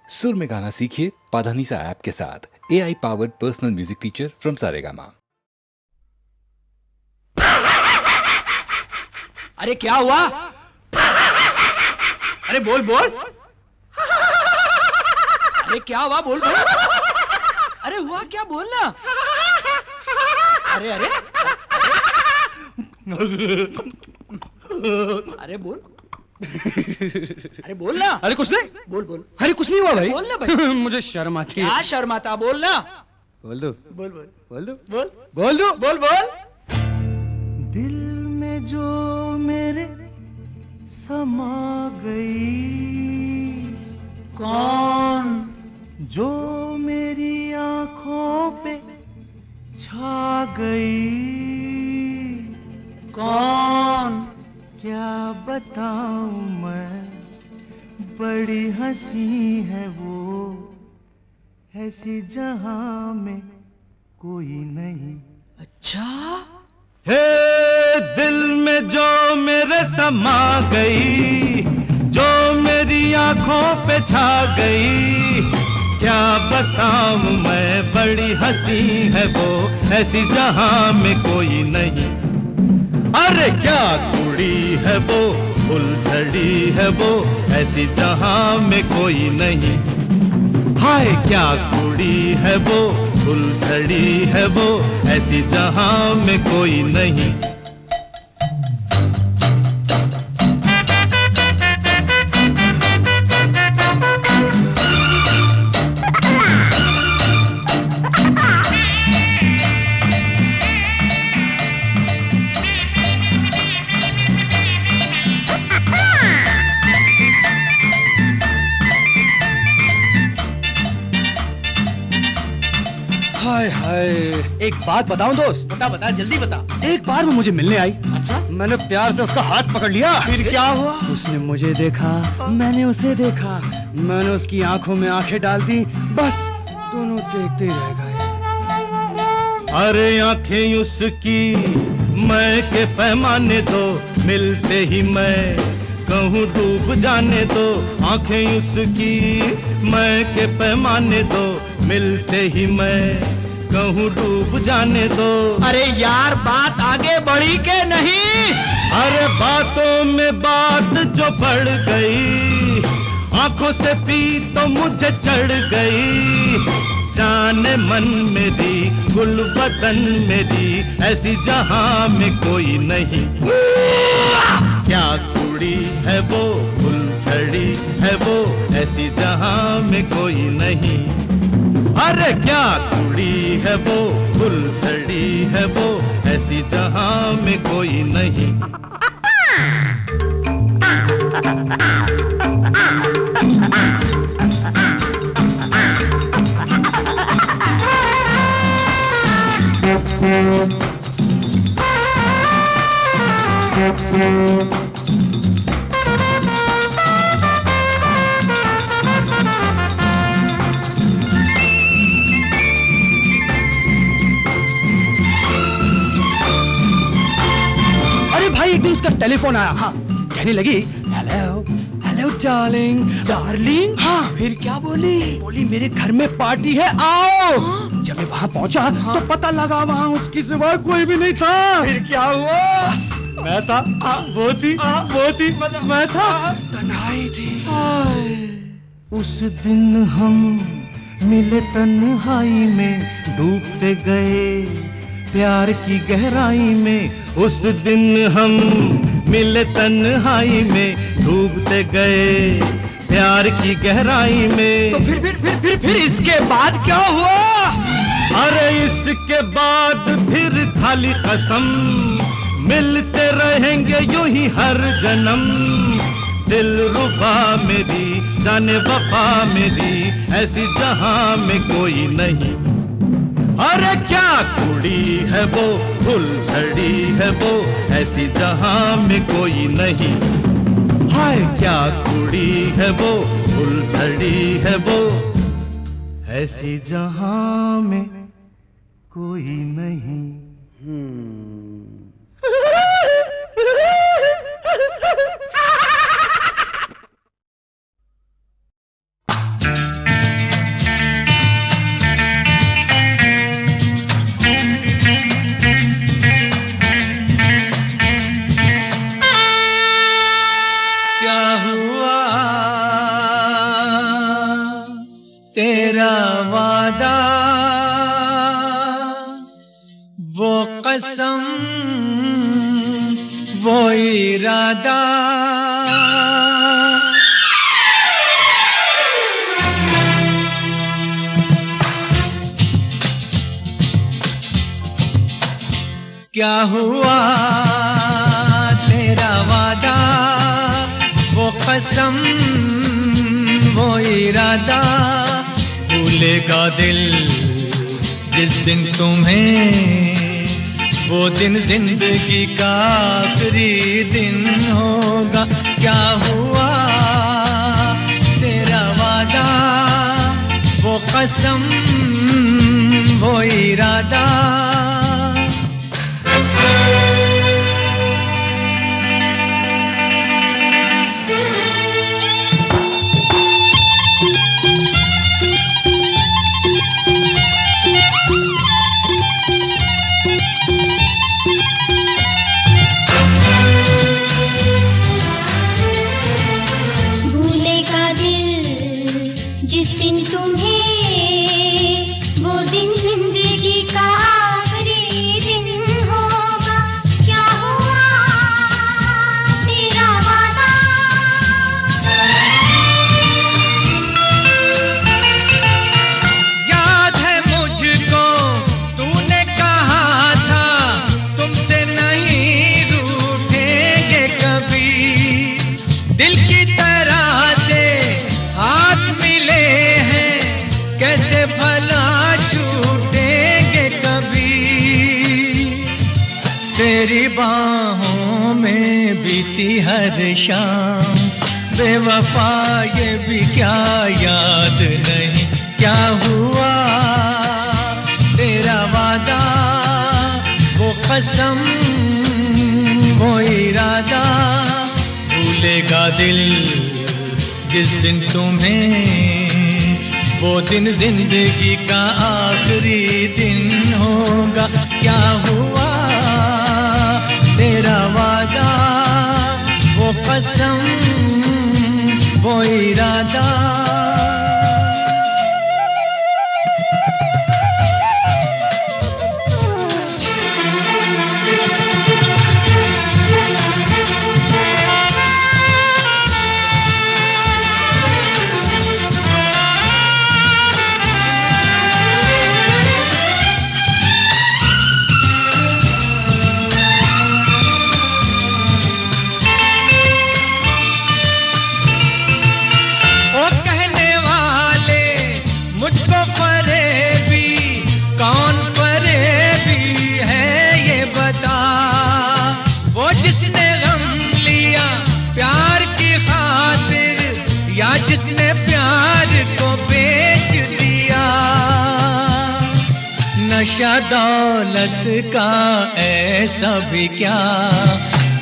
सुर में गाना सीखिए पाधानीसा ऐप के साथ। AI powered personal music teacher from Saregama. अरे क्या हुआ? अरे बोल बोल। अरे क्या हुआ? बोल बोल। अरे हुआ क्या? बोल ना। अरे अरे अरे बोल। अरे बोल ना। अरे कुछ नहीं। बोल बोल। अरे कुछ नहीं हुआ भाई। बोल ना भाई। मुझे शर्म आती है। क्या शर्म आता? बोल ना। बोल दो। बोल बोल। बोल दो। बोल बोल दो। बोल बोल। दिल में जो मेरे समा गई, कौन? जो मेरी आंखों पे छा गई, कौन? क्या बताऊं मैं, बड़ी हंसी है वो, ऐसी जहां में कोई नहीं। अच्छा हे दिल में जो मेरे समा गई, जो मेरी आंखों पे छा गई, क्या बताऊं मैं, बड़ी हंसी है वो, ऐसी जहां में कोई नहीं। अरे क्या कुड़ी है वो, फुलझड़ी है वो, ऐसी जहां में कोई नहीं। हाय क्या कुड़ी है वो, फुलझड़ी है वो, ऐसी जहां में कोई नहीं। हाय हाय, एक बात बताऊं दोस्त? बता बता, जल्दी बता। एक बार वो मुझे मिलने आई। अच्छा मैंने प्यार से उसका हाथ पकड़ लिया। फिर क्या हुआ? उसने मुझे देखा, मैंने उसे देखा, मैंने उसकी आंखों में आंखें डाल दी, बस दोनों देखते ही रह गए। अरे आंखें उसकी मैं के पैमाने दो, मिलते ही मैं कहूँ डूब जाने दो। आंखें उसकी मैं के पैमाने दो, मिलते ही मैं कहूँ डूब जाने दो। अरे यार बात आगे बढ़ी के नहीं? अरे बातों में बात जो बढ़ गई, आंखों से पी तो मुझे चढ़ गई। जाने मन मेरी, गुल बदन मेरी, ऐसी जहां में कोई नहीं। क्या कुड़ी है वो, फुलझड़ी है वो, ऐसी जहां में कोई नहीं। अरे क्या कुड़ी है वो, फुलझड़ी है वो, ऐसी जहां में कोई नहीं। अरे भाई एक दिन उसका टेलीफोन आया। हाँ, कहने लगी हेलो हेलो डार्लिंग। डार्लिंग? हाँ, फिर क्या बोली? बोली मेरे घर में पार्टी है, आओ। जब मैं वहाँ पहुँचा तो पता लगा वहाँ उसकी सिवा कोई भी नहीं था। फिर क्या हुआ? मैं था, वो थी, मैं था, तन्हाई थी। उस दिन हम मिले तन्हाई में, डूबते गए प्यार की गहराई में। उस दिन हम मिले तन्हाई में, डूबते गए प्यार की गहराई में। तो फिर इसके बाद क्या हुआ? अरे इसके बाद फिर खाली कसम, मिलते रहेंगे यूं ही हर जन्म। दिल रुबा मेरी, जाने वफा मेरी, ऐसी जहां में कोई नहीं। अरे क्या कुड़ी है वो, फुलझड़ी है वो, ऐसी जहां में कोई नहीं। हाय क्या कुड़ी है वो, फुलझड़ी है वो, ऐसी जहां में कोई नहीं। तेरा वादा वो कसम वो इरादा क्या हुआ तेरा वादा वो कसम वो इरादा भूलेगा दिल जिस दिन तुम्हें वो दिन जिंदगी का आखिरी दिन होगा क्या हुआ तेरा वादा वो कसम वो इरादा तेरी बाहों में बीती हर शाम बेवफा ये भी क्या याद नहीं क्या हुआ तेरा वादा वो कसम वो इरादा भूलेगा दिल जिस दिन तुम्हें वो दिन जिंदगी का आखिरी दिन होगा क्या हुआ तेरा वादा वो कसम वो इरादा जिसने प्यार को बेच दिया नशा दौलत का ऐसा भी क्या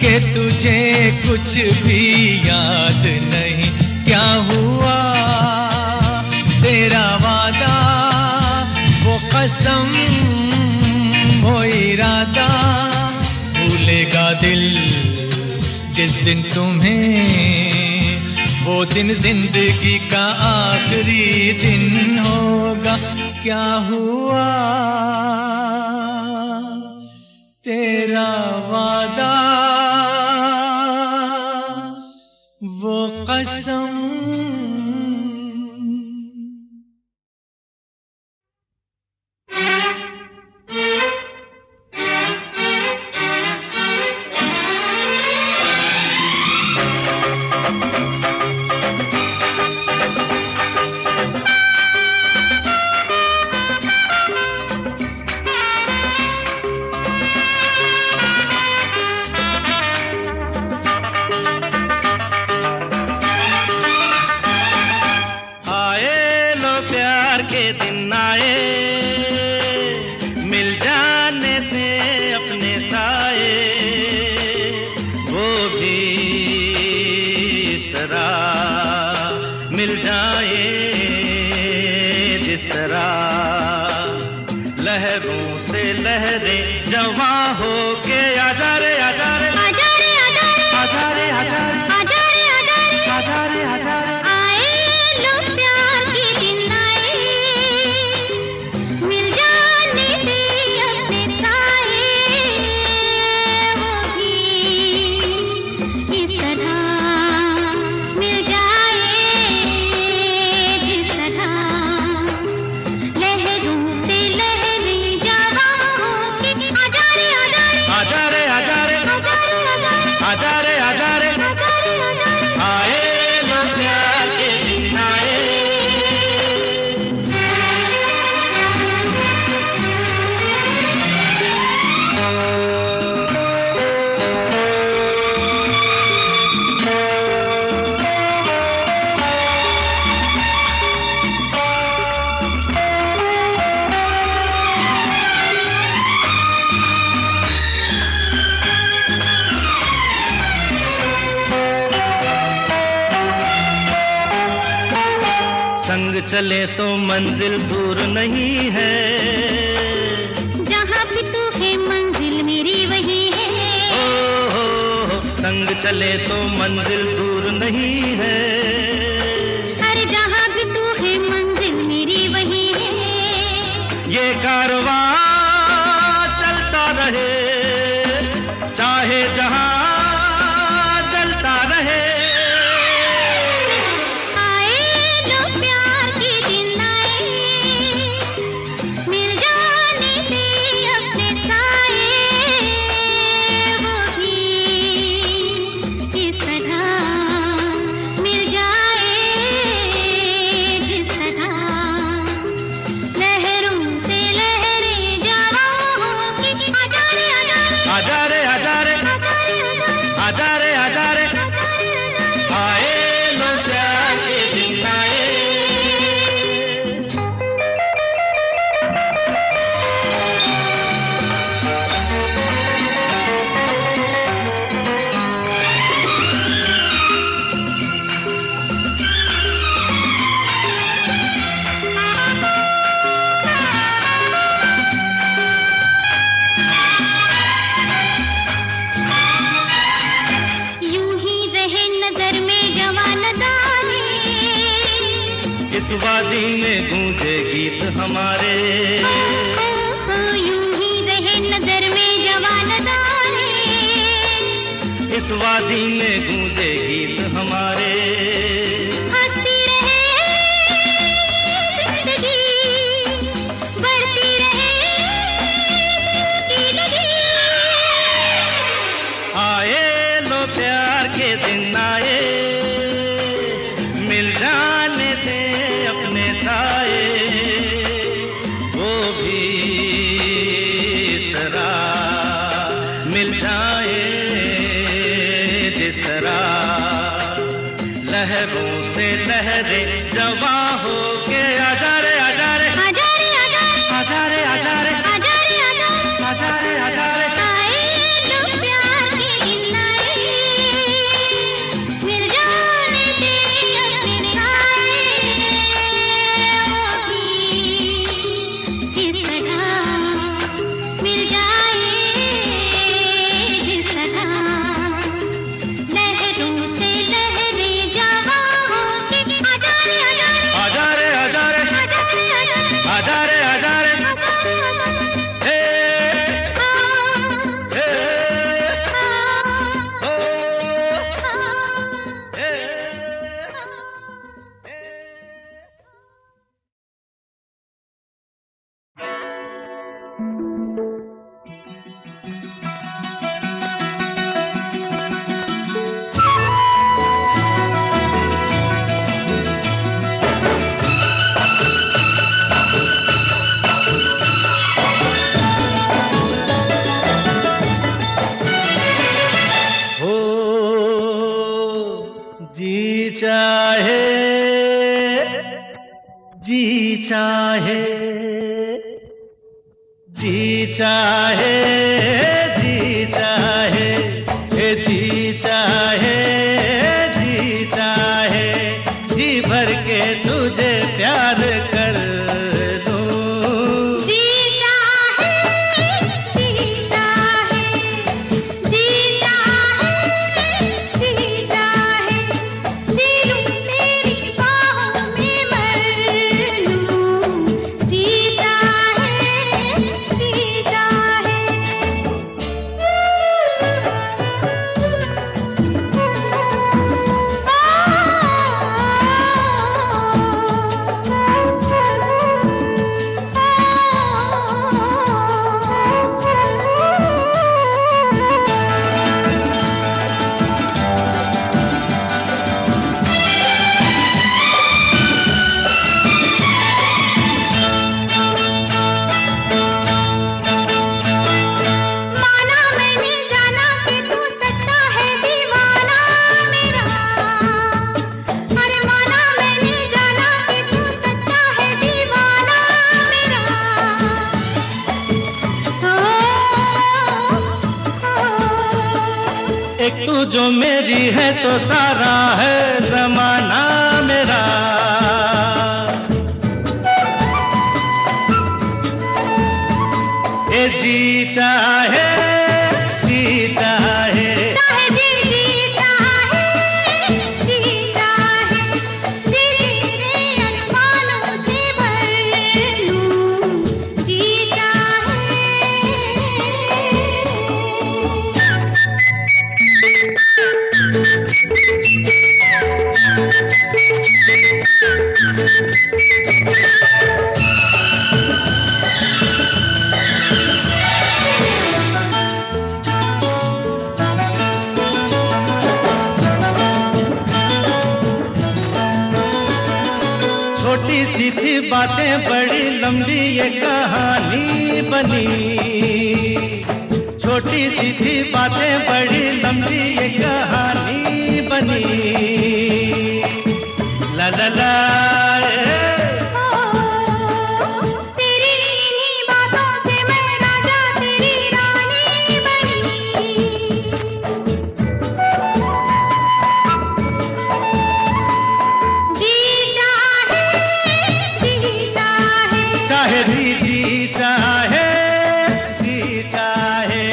कि तुझे कुछ भी याद नहीं क्या हुआ तेरा वादा वो कसम वो इरादा भूलेगा दिल जिस दिन तुम्हें वो दिन जिंदगी का आखिरी दिन होगा क्या हुआ तेरा वादा वो कसम मिल जाए जिस तरह लहरों से लहरें जवा हो के आजा रे आजा रे आजा रे आजा रे आजा रे आजा रे आजा रे आजा रे आजा रे आजा रे आए लो प्यार के दिन आए संग चले तो मंजिल दूर नहीं है, जहाँ भी तू है मंजिल मेरी वही है। हो, संग चले तो मंजिल दूर नहीं है, अरे जहाँ भी तू है मंजिल मेरी वही है। ये कारवां चलता रहे चाहे जहाँ जलता रहे। इस वादी में गूंजे गीत हमारे, यूं ही रहे नजर में जवान दाने। इस वादी में गूंजे गीत हमारे, हंसती रहे जिंदगी, बढ़ती रहे की लगी। आए लो प्यार के दिन आए, मिल जाने थे अपने साए, वो भी इस तरह मिल जाए जिस तरह लहरों से लहरे जवां हो के। आजा रे आजा रे आजा रे आजा रे आजा रे आजा रे आजा रे आजा रे आजा रे आजा रे। आए लो प्यार के दिन आए, मिल जाने दे अपने साए, वो भी इस तरह मिल जाए जिस तरह लहरों से लहरे जवां हो के। आजा रे आजा रे आजा रे आजा रे आजा रे हे हे ओ हे। हो जी चाहे जी चाहे जी चाहे जी चाहे जी चाहे जी चाहे जी भर के तुझे प्यार कर लूं। जी चाहे जी चाहे जी चाहे जी चाहे जी लूं तेरी बाहों में मर लूं। जी चाहे जी चाहे। माना मैंने जाना कि तू सच्चा है दीवाना मेरा। अरे माना मैंने जाना कि तू सच्चा है दीवाना मेरा। एक तू जो मेरी है तो सारा है जमाना मेरा। सी थी बातें बड़ी लंबी ये कहानी बनी, छोटी सी थी बातें बड़ी लंबी ये कहानी बनी। ला ला ला तेरी इन्हीं बातों से मैं राजा तेरी रानी बनी। जी चाहे जी चाहे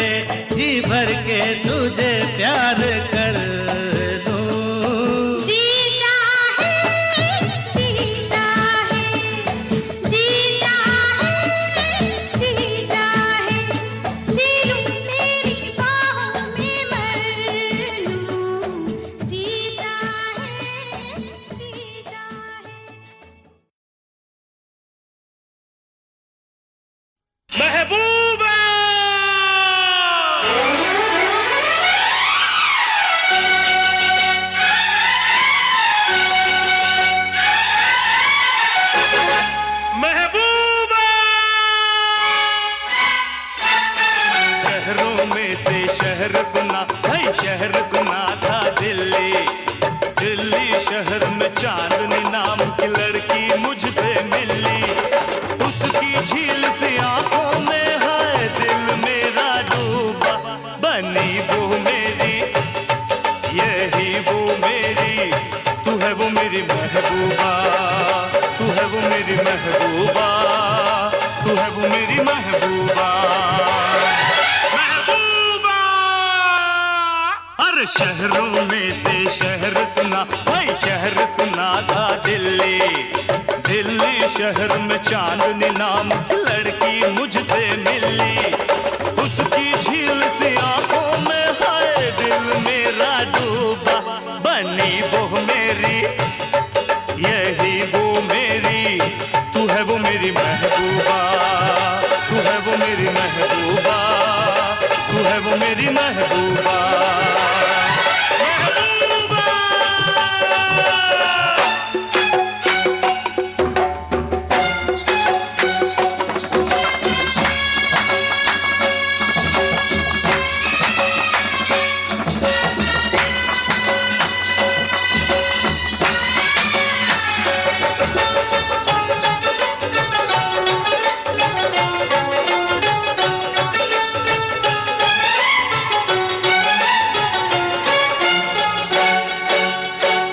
जी भर के तुझे प्यार कर दूं। जी चाहे जी लूं तेरी बाहों में मर लूं। जी चाहे महबूबा महबूबा शहरों में से शहर सुना, भाई शहर सुना था दिल्ली। दिल्ली शहर में चांदनी नाम की लड़की मुझसे मिली। उसकी झील सी आंखों में है दिल मेरा डूबा। बनी वो मेरी, यही वो मेरी, तू है वो मेरी महबूबा, तू है वो मेरी महबूबा, तू है वो मेरी महबूबा। महबूबा हर शहरों में से शहर सुना, भाई शहर सुना था दिल्ली। दिल्ली शहर में चांदनी नाम की लड़की मुझसे मिली। उसकी झील सी आंखों में है दिल मेरा डूबा। बनी वो मेरी, यही वो मेरी, तू है वो मेरी महबूबा, तू है वो मेरी महबूबा, तू है वो मेरी महबूबा।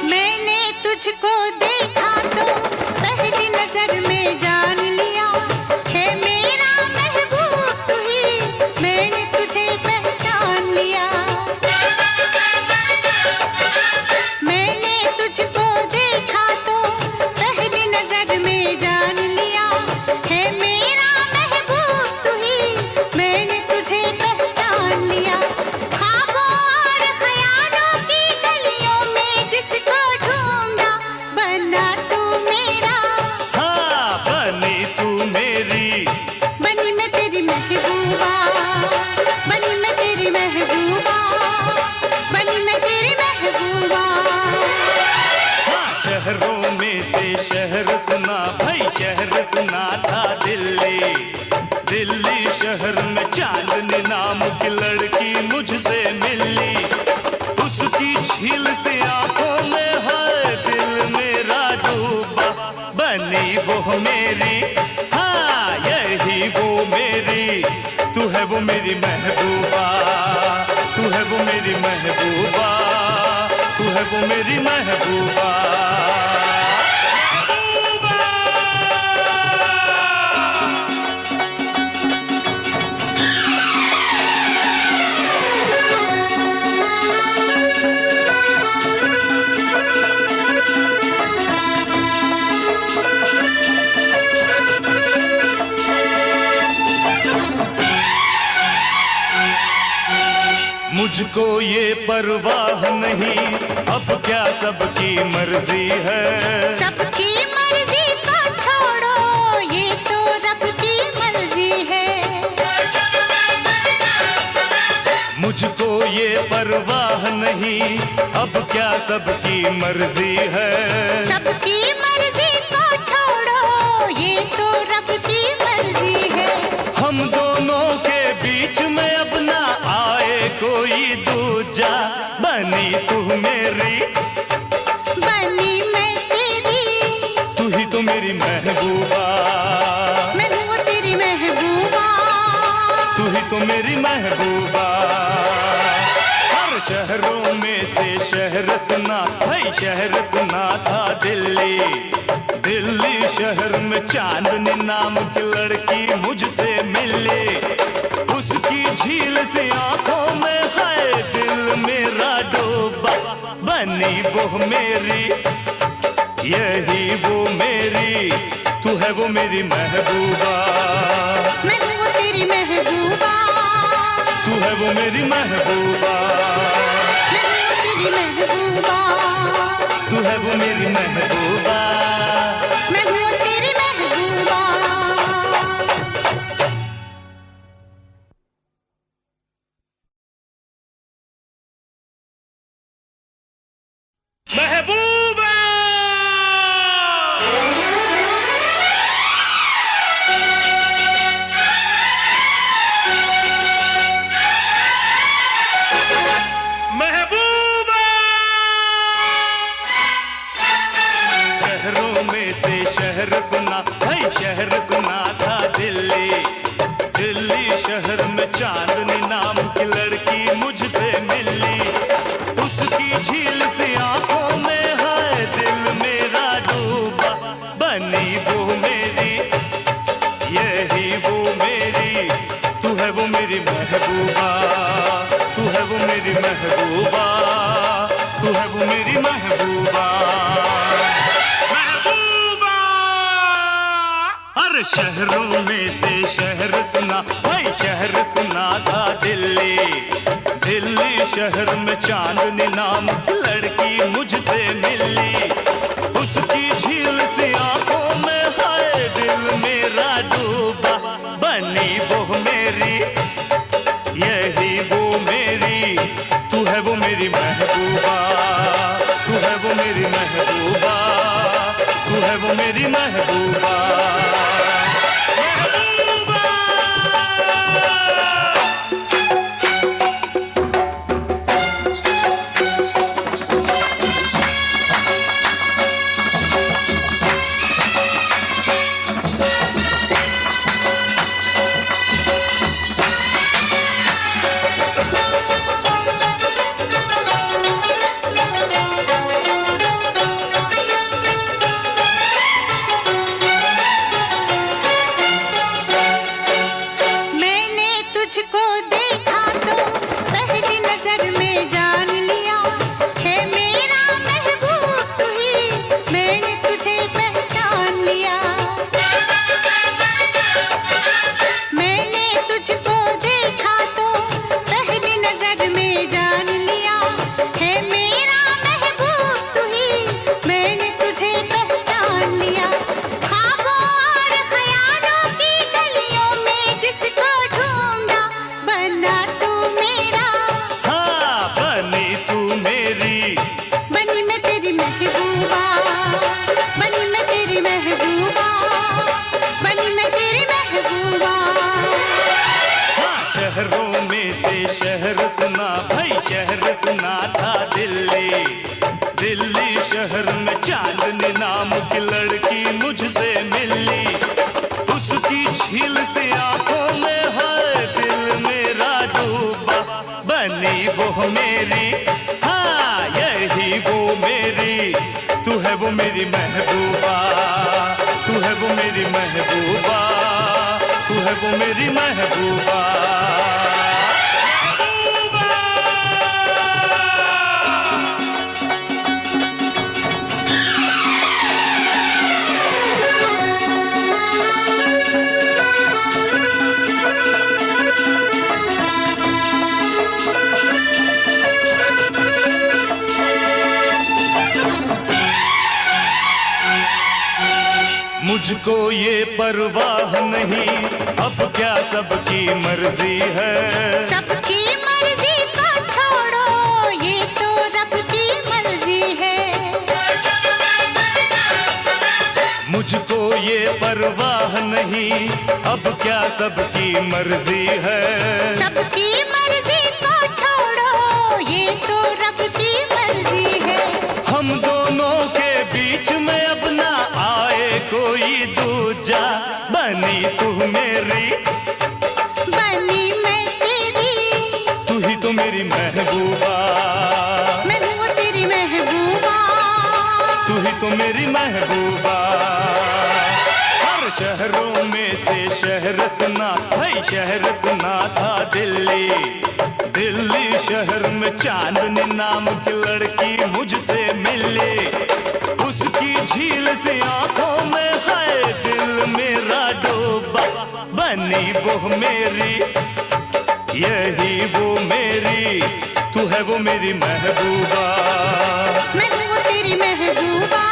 मैंने तुझको देखा तो पहली नजर में जान लिया है मेरा महबूब तू ही, मैंने तुझे पहचान लिया। मैंने तुझको देखा तो पहली नजर में जान लिया है मेरा महबूब तू ही, मैंने तुझे पहचान लिया। ख्वाबों और ख्यालों की गलियों में जिसको ढूंढा बना तू मेरा। हाँ बनी तू मेरी, बनी मैं तेरी महबूबा, बनी मैं तेरी महबूबा, बनी मैं तेरी महबूबा। हाँ शहरों में से शहर सुना, भाई शहर सुना था दिल्ली। दिल्ली शहर में चांदनी नाम की लड़की मुझसे मिली। उसकी झील से आंखों में है दिल मेरा डूबा। बनी वो मेरी, हाँ यही वो मेरी, तू है वो मेरी महबूबा, तू है वो मेरी महबूबा, तू है वो मेरी महबूबा। मुझको ये परवाह नहीं, अब क्या सबकी मर्जी है। सबकी मर्जी को छोड़ो, ये तो रब की मर्जी है। मुझको ये परवाह नहीं, अब क्या सबकी मर्जी है। सबकी मर्जी को छोड़ो, तो मेरी महबूबा, मैं हूँ तेरी महबूबा, तू ही तो मेरी महबूबा। हर शहरों में से शहर सुना, भाई शहर सुना था दिल्ली। दिल्ली शहर में चांदनी नाम की लड़की मुझसे मिली। उसकी झील से आंखों में है दिल मेरा डूबा। बनी वो मेरी, यही वो मेरी, तू है वो मेरी महबूबा। मैं हूँ तेरी महबूबा, तू है वो मेरी महबूबा। मैं हूँ तेरी महबूबा, तू है वो मेरी महबूबा। मैं हूँ तेरी महबूबा। महबूबा महबूबा। शहरों में से शहर सुना, भाई शहर सुना था दिल्ली। दिल्ली शहर में चांदनी नाम की लड़की मुझसे मिली। उसकी झील से आंखों में है दिल मेरा डूबा। बनी वो मेरी, यही वो मेरी, तू है वो मेरी महबूबा। तू है वो मेरी महबूबा, तू है वो मेरी महबूबा। महबूबा हर शहरों में से शहर सुना, भाई शहर सुना था दिल्ली। दिल्ली शहर में चांदनी नाम की लड़की मुझसे मिली। उसकी झील से आंखों में है दिल मेरा डूबा। बनी वो मेरी, यही वो मेरी, तू है वो मेरी महबूबा। तू है वो मेरी महबूबा, तू है वो मेरी महबूबा। महबूबा मुझको ये परवाह नहीं, अब क्या सबकी मर्जी है। सबकी मर्जी को छोड़ो, ये तो रब की मर्जी है। मुझको ये परवाह नहीं, अब क्या सबकी मर्जी है। सबकी मर्जी को छोड़ो, ये तो रब की मर्जी है। हम दोनों के बीच में अब ना आए कोई दूजा, बनी तू मेरी, बनी मैं तेरी, तू ही तो मेरी महबूबा, मैं हूँ तेरी महबूबा, तू ही तो मेरी महबूबा। हर शहरों में से शहर सुना, भाई शहर सुना था दिल्ली, दिल्ली शहर में चांदनी नाम की लड़की मुझसे मिली, उसकी झील से आंखों में है दिल मेरा डूबा, बनी वो मेरी, यही वो मेरी, तू है वो मेरी महबूबा, मैं हूँ तेरी महबूबा,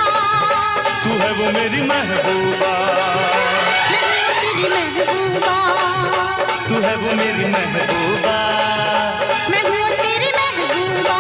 तू है वो मेरी महबूबा, मैं हूँ तेरी महबूबा, तू है वो मेरी महबूबा। मैं हूँ तेरी महबूबा।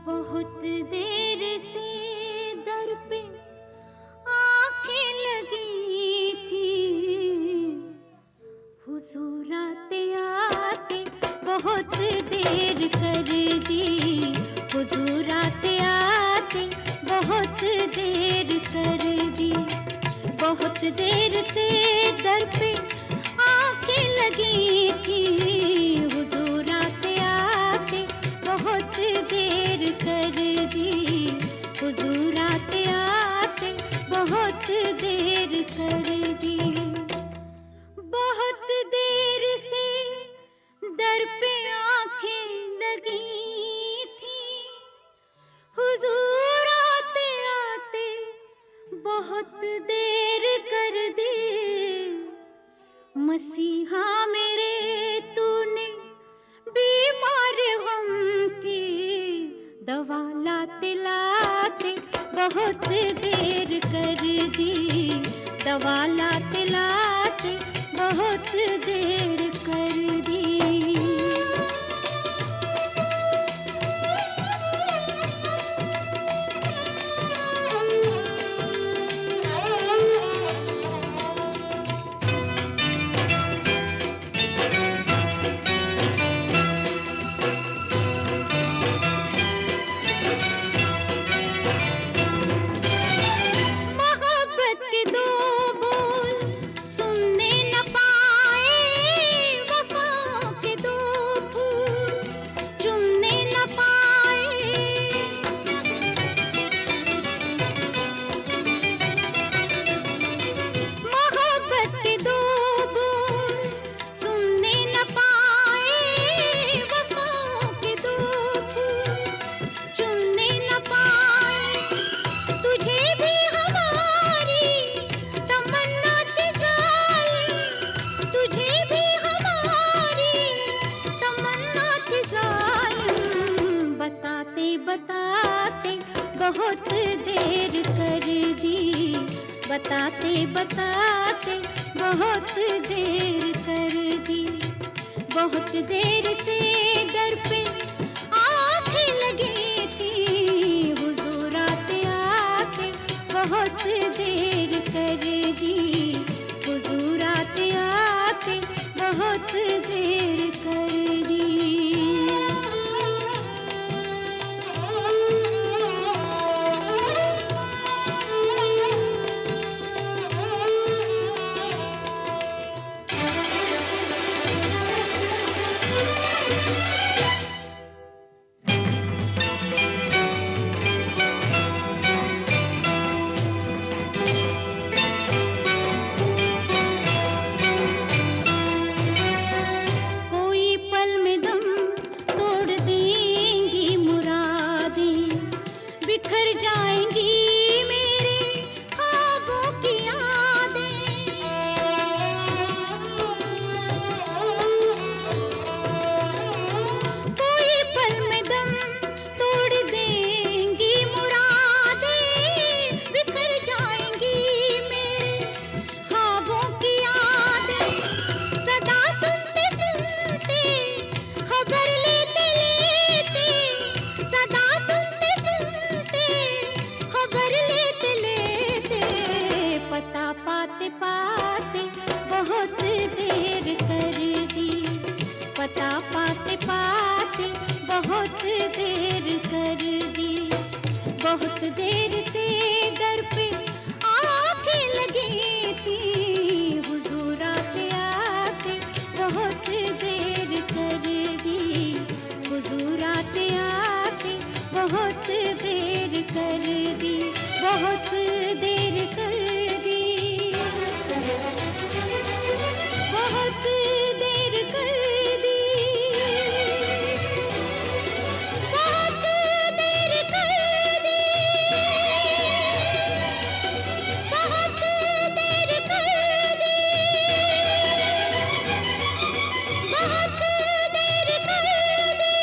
बहुत देर से दर पे आंखें लगी थी, हुजूर आते आते बहुत देर कर दी, हुजूर आते आते बहुत देर कर दी, बहुत देर से दर पे आंखें लगी थी, हुजूर आते आते बहुत देर कर दी, हुजूर आते आते बहुत देर कर दी, बहुत देर से दर पे आंखें लगी थी, हुजूर आते आते बहुत देर कर दी, मसीहा मेरे तूने बीमार हम की दवा लाते लाते बहुत देर कर दी, दवा लाते लाते बहुत देर कर दी। मोहब्बत के दो बोल सुनने न पाए, वफा के दो फूल चुनने न पाए, मोहब्बत के दो बोल सुनने न पाए, वफा के दो फूल चुनने न पाए, तुझे भी हमारी तमन्ना थी जालिम, तुझे भी हमारी तमन्ना थी जालिम, बताते बताते बहुत देर कर दी, बताते बताते बहुत देर कर दी, बहुत देर से दर पे आंखें लगी थी, हुजूर आते आते बहुत देर कर दी, हुजूर आते आते बहुत देर कर दी। कोई पता पाते पाते बहुत देर कर दी। बहुत देर से दर पे आके लगी थी, हुजूर आते आते बहुत देर कर दी। हुजूर आते आते बहुत देर कर दी। बहुत देर कर दी। बहुत देर कर दी। बहुत देर कर दी। बहुत देर कर दी। बहुत देर कर दी।